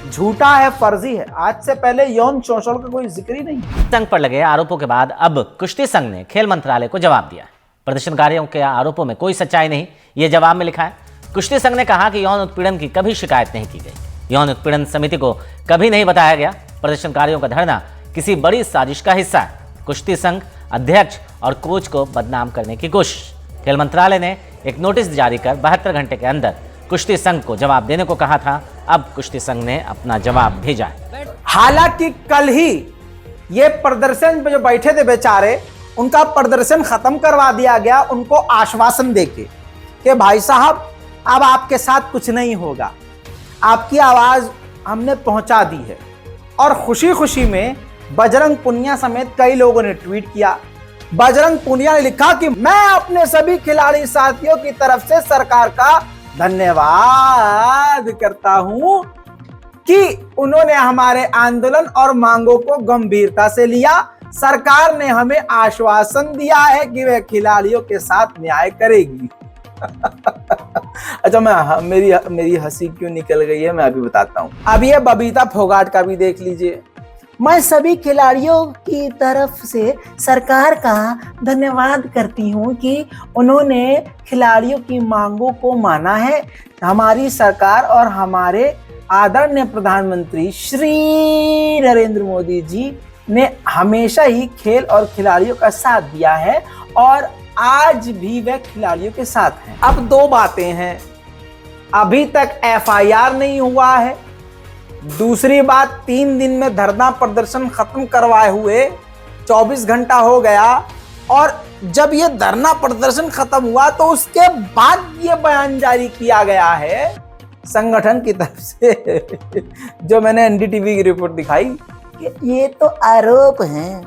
झूठा है, फर्जी है। आज से पहले यौन शोषण का कोई जिक्र ही नहीं। संघ पर लगे आरोपों के बाद अब कुश्ती संघ ने खेल मंत्रालय को जवाब दिया। प्रदर्शनकारियों के आरोपों में कोई सच्चाई नहीं, ये जवाब में लिखा है। कुश्ती संघ ने कहा कि यौन उत्पीड़न की कभी शिकायत नहीं की गई, यौन उत्पीड़न समिति को कभी नहीं बताया गया। प्रदर्शनकारियों का धरना किसी बड़ी साजिश का हिस्सा है, कुश्ती संघ अध्यक्ष और कोच को बदनाम करने की कोशिश। खेल मंत्रालय ने एक नोटिस जारी कर 72 घंटे के अंदर कुश्ती संघ को जवाब देने को कहा था। अब कुश्ती संघ ने अपना जवाब भेजा है। हालांकि कल ही ये प्रदर्शन पे जो बैठे थे बेचारे, उनका प्रदर्शन खत्म करवा दिया गया, उनको आश्वासन देके कि भाई साहब अब आपके साथ कुछ नहीं होगा, आपकी आवाज हमने पहुंचा दी है। और खुशी खुशी में बजरंग पुनिया समेत कई लोगों ने ट्वीट किया। बजरंग पुनिया ने लिखा कि मैं अपने सभी खिलाड़ी साथियों की तरफ से सरकार का धन्यवाद करता हूं कि उन्होंने हमारे आंदोलन और मांगों को गंभीरता से लिया। सरकार ने हमें आश्वासन दिया है कि वह खिलाड़ियों के साथ न्याय करेगी। अच्छा, मेरी हंसी क्यों निकल गई है, मैं अभी बताता हूं। अब ये बबीता फोगाट का भी देख लीजिए। मैं सभी खिलाड़ियों की तरफ से सरकार का धन्यवाद करती हूं कि उन्होंने खिलाड़ियों की मांगों को माना है। हमारी सरकार और हमारे आदरणीय प्रधानमंत्री श्री नरेंद्र मोदी जी ने हमेशा ही खेल और खिलाड़ियों का साथ दिया है और आज भी वह खिलाड़ियों के साथ हैं। अब दो बातें हैं, अभी तक एफआईआर नहीं हुआ है। दूसरी बात, 3 दिन में धरना प्रदर्शन खत्म करवाए हुए 24 घंटा हो गया और जब ये धरना प्रदर्शन खत्म हुआ तो उसके बाद ये बयान जारी किया गया है संगठन की तरफ से जो मैंने एनडीटीवी की रिपोर्ट दिखाई कि ये तो आरोप हैं,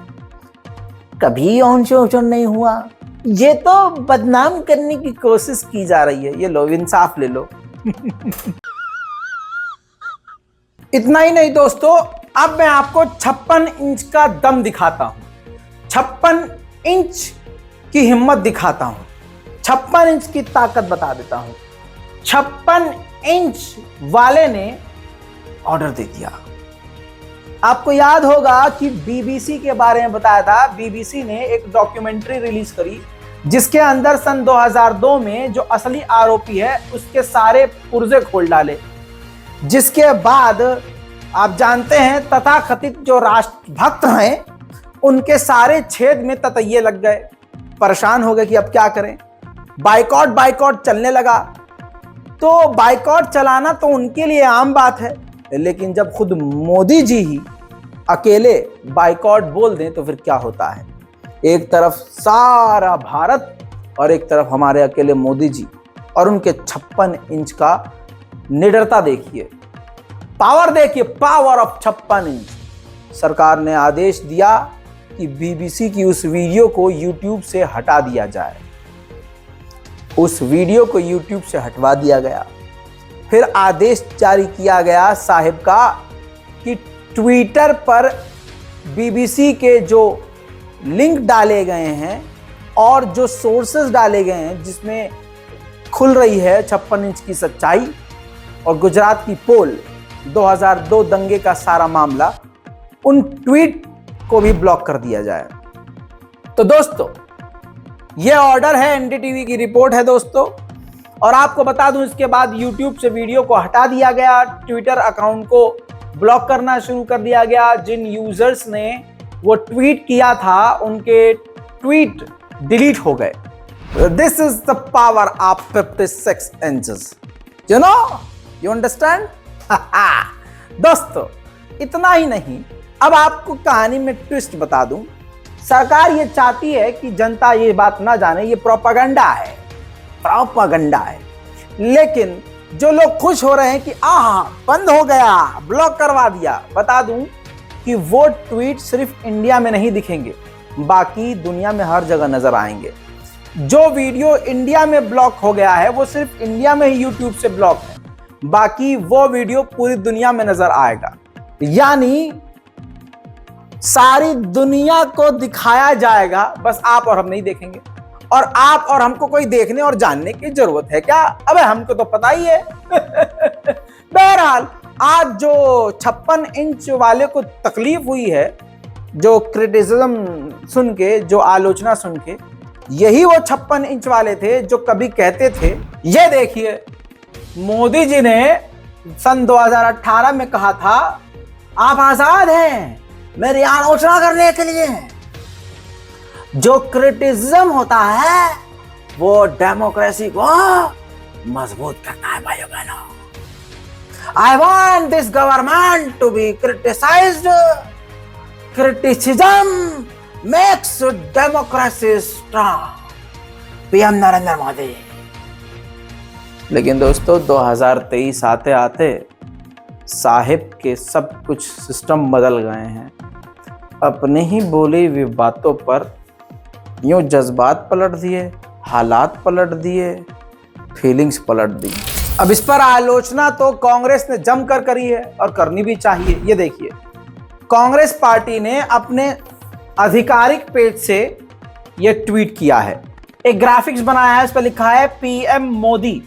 कभी यौन शोषण नहीं हुआ, ये तो बदनाम करने की कोशिश की जा रही है। ये लो, इंसाफ ले लो। इतना ही नहीं दोस्तों, अब मैं आपको 56 इंच का दम दिखाता हूं, 56 इंच की हिम्मत दिखाता हूं, 56 इंच की ताकत बता देता हूं। 56 इंच वाले ने ऑर्डर दे दिया। आपको याद होगा कि बीबीसी के बारे में बताया था। बीबीसी ने एक डॉक्यूमेंट्री रिलीज करी जिसके अंदर सन 2002 में जो असली आरोपी है उसके सारे पुर्जे खोल डाले, जिसके बाद आप जानते हैं तथाकथित जो राष्ट्रभक्त हैं उनके सारे छेद में ततैये लग गए, परेशान हो गए कि अब क्या करें। बाइकॉट चलने लगा। तो बाइकॉट चलाना तो उनके लिए आम बात है, लेकिन जब खुद मोदी जी ही अकेले बाइकॉट बोल दें तो फिर क्या होता है। एक तरफ सारा भारत और एक तरफ हमारे अकेले मोदी जी, और उनके 56 इंच का निडरता देखिए, पावर देखिए, पावर ऑफ 56 इंच। सरकार ने आदेश दिया कि बीबीसी की उस वीडियो को यूट्यूब से हटा दिया जाए। उस वीडियो को यूट्यूब से हटवा दिया गया। फिर आदेश जारी किया गया साहिब का कि ट्विटर पर बीबीसी के जो लिंक डाले गए हैं और जो सोर्सेज डाले गए हैं जिसमें खुल रही है 56 इंच की सच्चाई और गुजरात की पोल 2002 दंगे का सारा मामला, उन ट्वीट को भी ब्लॉक कर दिया जाए। तो दोस्तों, यह ऑर्डर है, एनडीटीवी की रिपोर्ट है दोस्तों। और आपको बता दूं, इसके बाद यूट्यूब से वीडियो को हटा दिया गया, ट्विटर अकाउंट को ब्लॉक करना शुरू कर दिया गया। जिन यूजर्स ने वो ट्वीट किया था उनके ट्वीट डिलीट हो गए। This is the power of 56 inches, you know, you understand. दोस्तों, इतना ही नहीं, अब आपको कहानी में ट्विस्ट बता दूं। सरकार ये चाहती है कि जनता ये बात ना जाने, ये प्रोपेगेंडा है, प्रोपेगेंडा है। लेकिन जो लोग खुश हो रहे हैं कि आहा बंद हो गया, ब्लॉक करवा दिया, बता दूं कि वो ट्वीट सिर्फ इंडिया में नहीं दिखेंगे, बाकी दुनिया में हर जगह नजर आएंगे। जो वीडियो इंडिया में ब्लॉक हो गया है वो सिर्फ इंडिया में ही यूट्यूब से ब्लॉक है, बाकी वो वीडियो पूरी दुनिया में नजर आएगा। यानी सारी दुनिया को दिखाया जाएगा, बस आप और हम नहीं देखेंगे। और आप और हमको कोई देखने और जानने की जरूरत है क्या? अबे हमको तो पता ही है। बहरहाल आज जो 56 इंच वाले को तकलीफ हुई है, जो क्रिटिसिज्म सुन के, जो आलोचना सुन के, यही वो 56 इंच वाले थे जो कभी कहते थे, ये देखिए मोदी जी ने सन 2018 में कहा था आप आजाद हैं मेरी आलोचना करने के लिए। जो क्रिटिसिज्म होता है वो डेमोक्रेसी को मजबूत करता है भाइयों बहनों। I want this government to be criticized. Criticism makes democracy strong. PM Narendra Modi. लेकिन दोस्तों 2023 आते आते साहिब के सब कुछ सिस्टम बदल गए हैं। अपने ही बोली हुई बातों पर यूं जज्बात पलट दिए, हालात पलट दिए, फीलिंग्स पलट दी। अब इस पर आलोचना तो कांग्रेस ने जमकर करी है और करनी भी चाहिए। ये देखिए कांग्रेस पार्टी ने अपने आधिकारिक पेज से ये ट्वीट किया है, एक ग्राफिक्स बनाया है, इस पर लिखा है पीएम मोदी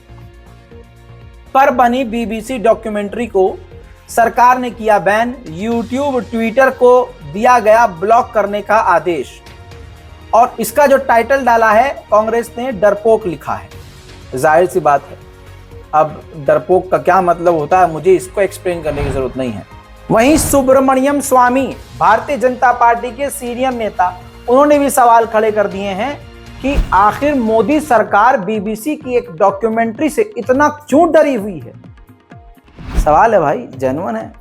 पर बनी बीबीसी डॉक्यूमेंट्री को सरकार ने किया बैन, यूट्यूब ट्विटर को दिया गया ब्लॉक करने का आदेश। और इसका जो टाइटल डाला है कांग्रेस ने डरपोक लिखा है। जाहिर सी बात है, अब डरपोक का क्या मतलब होता है मुझे इसको एक्सप्लेन करने की जरूरत नहीं है। वहीं सुब्रमण्यम स्वामी भारतीय जनता पार्टी के सीनियर नेता, उन्होंने भी सवाल खड़े कर दिए हैं कि आखिर मोदी सरकार बीबीसी की एक डॉक्यूमेंट्री से इतना क्यों डरी हुई है। सवाल है भाई, जेन्युइन है,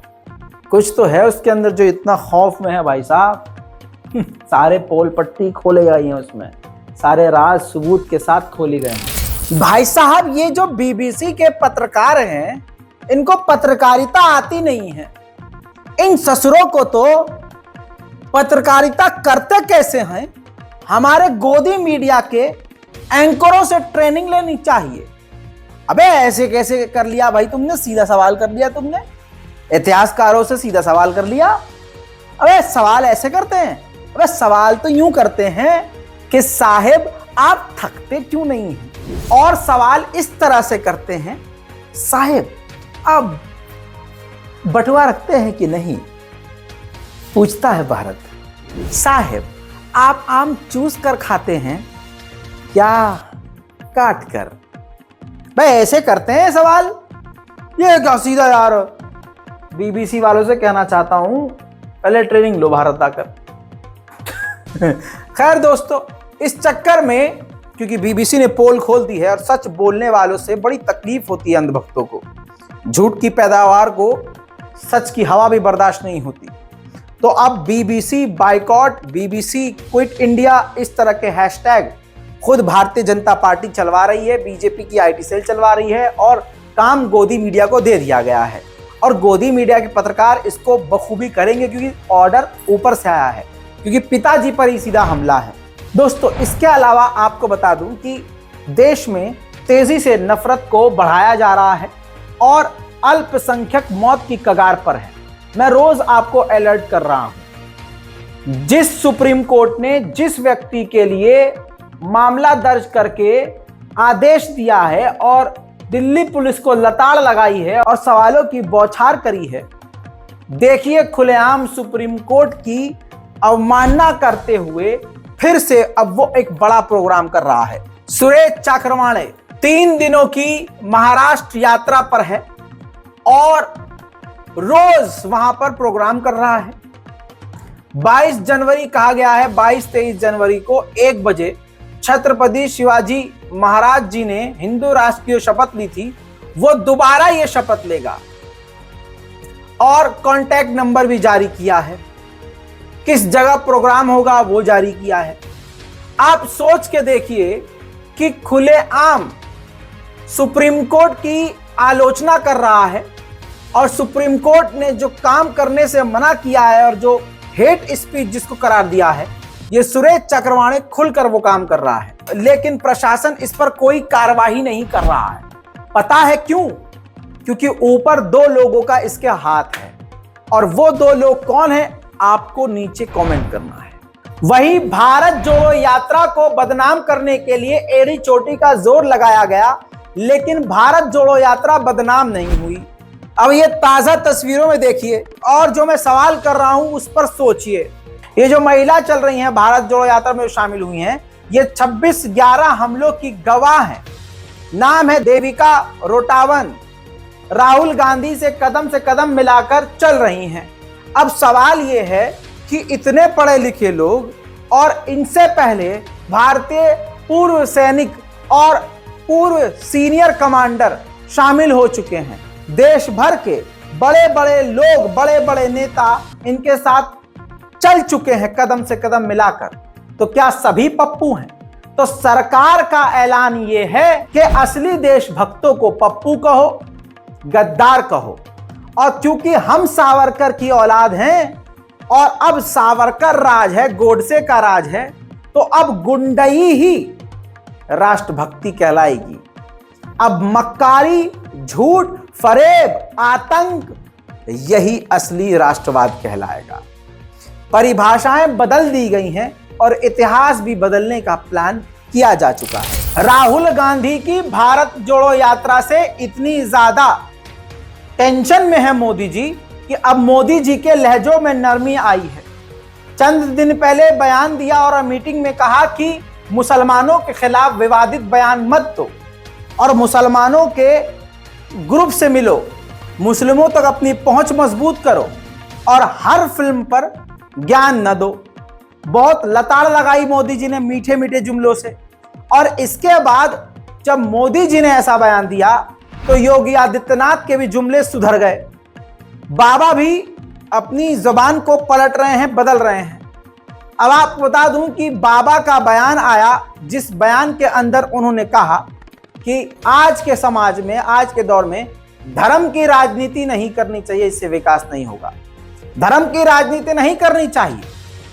कुछ तो है उसके अंदर जो इतना खौफ में है भाई साहब। सारे पोल पट्टी खोले गई हैं उसमें, सारे राज सबूत के साथ खोले गए हैं। भाई साहब ये जो बीबीसी के पत्रकार हैं इनको पत्रकारिता आती नहीं है। इन ससुरों को तो पत्रकारिता करते कैसे हैं हमारे गोदी मीडिया के एंकरों से ट्रेनिंग लेनी चाहिए। अबे ऐसे कैसे कर लिया भाई तुमने, सीधा सवाल कर लिया तुमने, इतिहासकारों से सीधा सवाल कर लिया। अबे सवाल ऐसे करते हैं? अबे सवाल तो यूं करते हैं कि साहिब आप थकते क्यों नहीं हैं, और सवाल इस तरह से करते हैं साहिब अब बटुआ रखते हैं कि नहीं। पूछता है भारत, साहिब आप आम चूस कर खाते हैं क्या काट कर? भाई ऐसे करते हैं सवाल, ये क्या सीधा यार। बीबीसी वालों से कहना चाहता हूं पहले ट्रेनिंग लो भारत आकर। खैर दोस्तों, इस चक्कर में क्योंकि बीबीसी ने पोल खोल दी है और सच बोलने वालों से बड़ी तकलीफ होती है अंधभक्तों को, झूठ की पैदावार को सच की हवा भी बर्दाश्त नहीं होती। तो अब BBC boycott, BBC quit India, इस तरह के हैशटैग खुद भारतीय जनता पार्टी चलवा रही है, बीजेपी की आईटी सेल चलवा रही है और काम गोदी मीडिया को दे दिया गया है। और गोदी मीडिया के पत्रकार इसको बखूबी करेंगे क्योंकि ऑर्डर ऊपर से आया है, क्योंकि पिताजी पर ही सीधा हमला है। दोस्तों इसके अलावा आपको बता दूं कि देश में तेजी से नफरत को बढ़ाया जा रहा है और अल्पसंख्यक मौत की कगार पर है। मैं रोज आपको अलर्ट कर रहा हूं। जिस सुप्रीम कोर्ट ने जिस व्यक्ति के लिए मामला दर्ज करके आदेश दिया है और दिल्ली पुलिस को लताड़ लगाई है और सवालों की बौछार करी है, देखिए खुलेआम सुप्रीम कोर्ट की अवमानना करते हुए फिर से अब वो एक बड़ा प्रोग्राम कर रहा है। सुरेश चक्रवाणे 3 दिनों की महाराष्ट्र यात्रा पर है और रोज वहां पर प्रोग्राम कर रहा है। 22 जनवरी कहा गया है, 22-23 जनवरी को 1 बजे छत्रपति शिवाजी महाराज जी ने हिंदू राष्ट्र की शपथ ली थी, वो दोबारा ये शपथ लेगा और कॉन्टैक्ट नंबर भी जारी किया है, किस जगह प्रोग्राम होगा वो जारी किया है। आप सोच के देखिए कि खुलेआम सुप्रीम कोर्ट की आलोचना कर रहा है और सुप्रीम कोर्ट ने जो काम करने से मना किया है और जो हेट स्पीच जिसको करार दिया है, ये सुरेश चक्रवाणे खुलकर वो काम कर रहा है, लेकिन प्रशासन इस पर कोई कार्रवाई नहीं कर रहा है। पता है क्यों? क्योंकि ऊपर 2 लोगों का इसके हाथ है और वो 2 लोग कौन है आपको नीचे कमेंट करना है। वही भारत जोड़ो यात्रा को बदनाम करने के लिए एड़ी चोटी का जोर लगाया गया, लेकिन भारत जोड़ो यात्रा बदनाम नहीं हुई। अब ये ताजा तस्वीरों में देखिए और जो मैं सवाल कर रहा हूं उस पर सोचिए। ये जो महिला चल रही हैं भारत जोड़ो यात्रा में शामिल हुई हैं, ये 26/11 हमलों की गवाह हैं। नाम है देविका रोटावन। राहुल गांधी से कदम मिलाकर चल रही हैं। अब सवाल ये है कि इतने पढ़े लिखे लोग और इनसे पहले भारतीय पूर्व सैनिक और पूर्व सीनियर कमांडर शामिल हो चुके हैं। देश भर के बड़े बड़े लोग, बड़े बड़े नेता इनके साथ चल चुके हैं कदम से कदम मिलाकर। तो क्या सभी पप्पू हैं? तो सरकार का ऐलान ये है कि असली देशभक्तों को पप्पू कहो, गद्दार कहो। और क्योंकि हम सावरकर की औलाद हैं और अब सावरकर राज है, गोडसे का राज है, तो अब गुंडई ही राष्ट्रभक्ति कहलाएगी। अब मक्कारी, झूठ, फरेब, आतंक, यही असली राष्ट्रवाद कहलाएगा। परिभाषाएं बदल दी गई हैं और इतिहास भी बदलने का प्लान किया जा चुका है। राहुल गांधी की भारत जोड़ो यात्रा से इतनी ज्यादा टेंशन में है मोदी जी कि अब मोदी जी के लहजों में नरमी आई है। चंद दिन पहले बयान दिया और मीटिंग में कहा कि मुसलमानों के खिलाफ विवादित बयान मत दो और मुसलमानों के ग्रुप से मिलो, मुस्लिमों तक अपनी पहुंच मजबूत करो और हर फिल्म पर ज्ञान न दो। बहुत लताड़ लगाई मोदी जी ने मीठे मीठे जुमलों से। और इसके बाद जब मोदी जी ने ऐसा बयान दिया तो योगी आदित्यनाथ के भी जुमले सुधर गए। बाबा भी अपनी जुबान को पलट रहे हैं, बदल रहे हैं। अब आपको बता दूं कि बाबा का बयान आया, जिस बयान के अंदर उन्होंने कहा कि आज के समाज में, आज के दौर में धर्म की राजनीति नहीं करनी चाहिए, इससे विकास नहीं होगा। धर्म की राजनीति नहीं करनी चाहिए।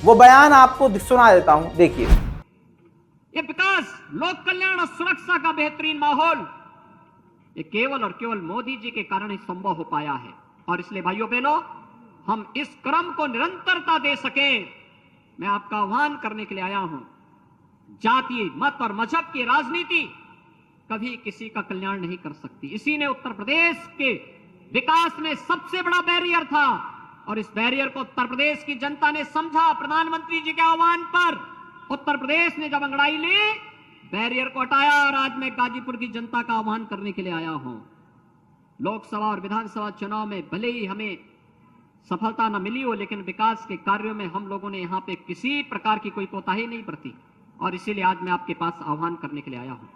वो बयान आपको सुना देता हूं, देखिए। ये विकास, लोक कल्याण और सुरक्षा का बेहतरीन माहौल ये केवल और केवल मोदी जी के कारण ही संभव हो पाया है। और इसलिए भाइयों बहनों, हम इस क्रम को निरंतरता दे सके, मैं आपका आह्वान करने के लिए आया हूं। जाति, मत और मजहब की राजनीति कभी किसी का कल्याण नहीं कर सकती। इसी ने उत्तर प्रदेश के विकास में सबसे बड़ा बैरियर था और इस बैरियर को उत्तर प्रदेश की जनता ने समझा। प्रधानमंत्री जी के आह्वान पर उत्तर प्रदेश ने जब अंगड़ाई ली, बैरियर को हटाया और आज मैं गाजीपुर की जनता का आह्वान करने के लिए आया हूं। लोकसभा और विधानसभा चुनाव में भले ही हमें सफलता न मिली हो, लेकिन विकास के कार्यों में हम लोगों ने यहां पे किसी प्रकार की कोई कोताही नहीं बरती और इसीलिए आज मैं आपके पास आह्वान करने के लिए आया हूं।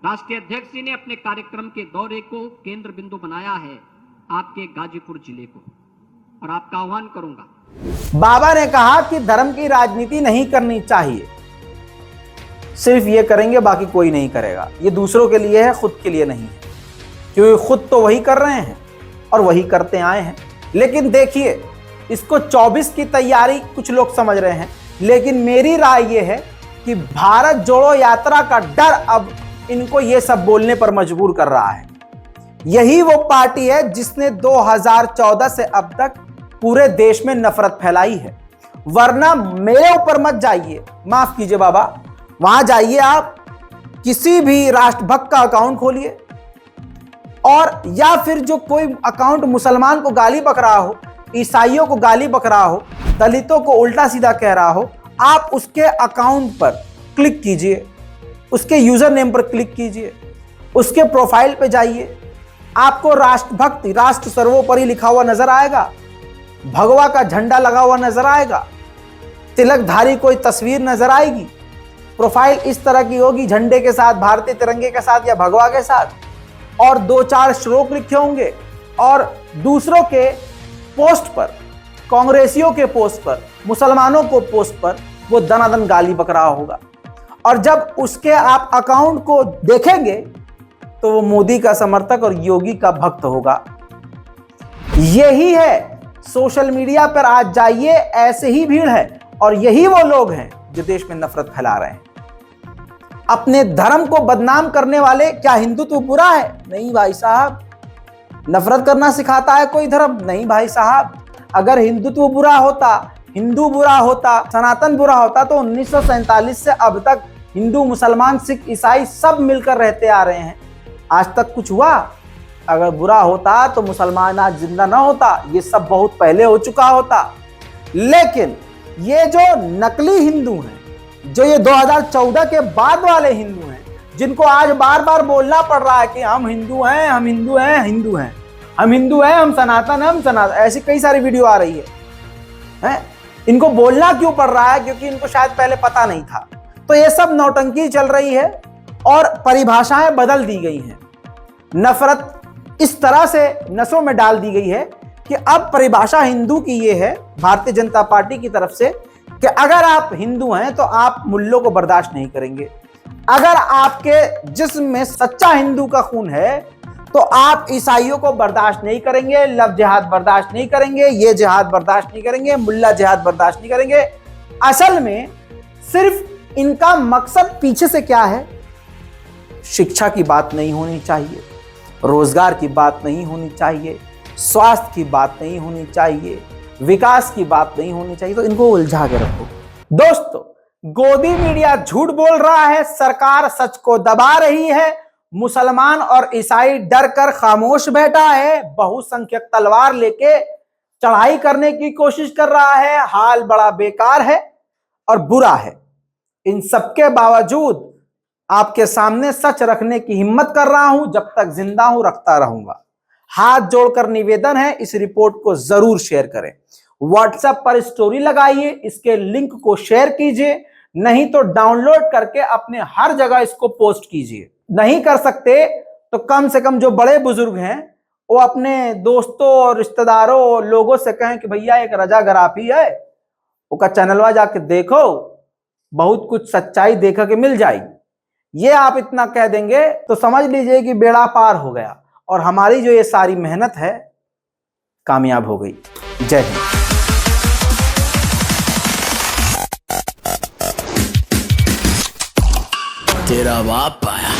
राष्ट्रीय अध्यक्ष जी ने अपने कार्यक्रम के दौरे को केंद्र बिंदु बनाया है आपके गाजीपुर जिले को, और आपका आह्वान करूंगा। बाबा ने कहा कि धर्म की राजनीति नहीं करनी चाहिए, सिर्फ ये करेंगे, बाकी कोई नहीं करेगा। ये दूसरों के लिए है, खुद के लिए नहीं है, क्योंकि खुद तो वही कर रहे हैं और वही करते आए हैं। लेकिन देखिए, इसको 24 की तैयारी कुछ लोग समझ रहे हैं, लेकिन मेरी राय ये है कि भारत जोड़ो यात्रा का डर अब इनको ये सब बोलने पर मजबूर कर रहा है। यही वो पार्टी है जिसने 2014 से अब तक पूरे देश में नफरत फैलाई है। वरना मेरे ऊपर मत जाइए, माफ कीजिए बाबा, वहां जाइए आप, किसी भी राष्ट्रभक्त का अकाउंट खोलिए और या फिर जो कोई अकाउंट मुसलमान को गाली बक रहा हो, ईसाइयों को गाली बक रहा हो, दलितों को उल्टा सीधा कह रहा हो, आप उसके अकाउंट पर क्लिक कीजिए, उसके यूजर नेम पर क्लिक कीजिए, उसके प्रोफाइल पे जाइए, आपको राष्ट्रभक्ति, राष्ट्र सर्वोपरि लिखा हुआ नजर आएगा, भगवा का झंडा लगा हुआ नजर आएगा, तिलकधारी कोई तस्वीर नजर आएगी, प्रोफाइल इस तरह की होगी, झंडे के साथ, भारतीय तिरंगे के साथ या भगवा के साथ, और 2-4 श्लोक लिखे होंगे। और दूसरों के पोस्ट पर, कांग्रेसियों के पोस्ट पर, मुसलमानों को पोस्ट पर वो दनादन गाली बक रहा होगा। और जब उसके आप अकाउंट को देखेंगे तो वो मोदी का समर्थक और योगी का भक्त होगा। यही है, सोशल मीडिया पर आज जाइए, ऐसे ही भीड़ है और यही वो लोग हैं जो देश में नफरत फैला रहे हैं। अपने धर्म को बदनाम करने वाले, क्या हिंदुत्व बुरा है? नहीं भाई साहब। नफरत करना सिखाता है कोई धर्म? नहीं भाई साहब। अगर हिंदुत्व बुरा होता, हिंदू बुरा होता, सनातन बुरा होता, तो 1947 से अब तक हिंदू, मुसलमान, सिख, ईसाई सब मिलकर रहते आ रहे हैं। आज तक कुछ हुआ? अगर बुरा होता तो मुसलमान आज जिंदा ना होता, ये सब बहुत पहले हो चुका होता। लेकिन ये जो नकली हिंदू हैं, जो ये 2014 के बाद वाले हिंदू हैं, जिनको आज बार बार बोलना पड़ रहा है कि हम हिंदू हैं, हम हिंदू हैं, हिंदू हैं, हम हिंदू हैं, हम सनातन हैं, हम सनातन, ऐसी कई सारी वीडियो आ रही है? इनको बोलना क्यों पड़ रहा है? क्योंकि इनको शायद पहले पता नहीं था। तो ये सब नौटंकी चल रही है और परिभाषाएं बदल दी गई हैं। नफरत इस तरह से नसों में डाल दी गई है कि अब परिभाषा हिंदू की ये है, भारतीय जनता पार्टी की तरफ से, कि अगर आप हिंदू हैं तो आप मुल्लों को बर्दाश्त नहीं करेंगे। अगर आपके जिस्म में सच्चा हिंदू का खून है तो आप ईसाइयों को बर्दाश्त नहीं करेंगे, लव जिहाद बर्दाश्त नहीं करेंगे, ये जिहाद बर्दाश्त नहीं करेंगे, मुल्ला जिहाद बर्दाश्त नहीं करेंगे। असल में सिर्फ इनका मकसद पीछे से क्या है? शिक्षा की बात नहीं होनी चाहिए, रोजगार की बात नहीं होनी चाहिए, स्वास्थ्य की बात नहीं होनी चाहिए, विकास की बात नहीं होनी चाहिए। तो इनको उलझा के रखो। दोस्तों, गोदी मीडिया झूठ बोल रहा है, सरकार सच को दबा रही है, मुसलमान और ईसाई डर कर खामोश बैठा है, बहुसंख्यक तलवार लेके चढ़ाई करने की कोशिश कर रहा है। हाल बड़ा बेकार है और बुरा है। इन सबके बावजूद आपके सामने सच रखने की हिम्मत कर रहा हूं। जब तक जिंदा हूं रखता रहूंगा। हाथ जोड़कर निवेदन है, इस रिपोर्ट को जरूर शेयर करें। व्हाट्सएप पर स्टोरी लगाइए, इसके लिंक को शेयर कीजिए, नहीं तो डाउनलोड करके अपने हर जगह इसको पोस्ट कीजिए। नहीं कर सकते तो कम से कम जो बड़े बुजुर्ग हैं वो अपने दोस्तों और रिश्तेदारों और लोगों से कहें कि भैया एक रजा गराफी है, उसका चैनलवा जाके देखो, बहुत कुछ सच्चाई देखा के मिल जाएगी। ये आप इतना कह देंगे तो समझ लीजिए कि बेड़ा पार हो गया और हमारी जो ये सारी मेहनत है कामयाब हो गई। जय हिंद। तेरा बाप आया।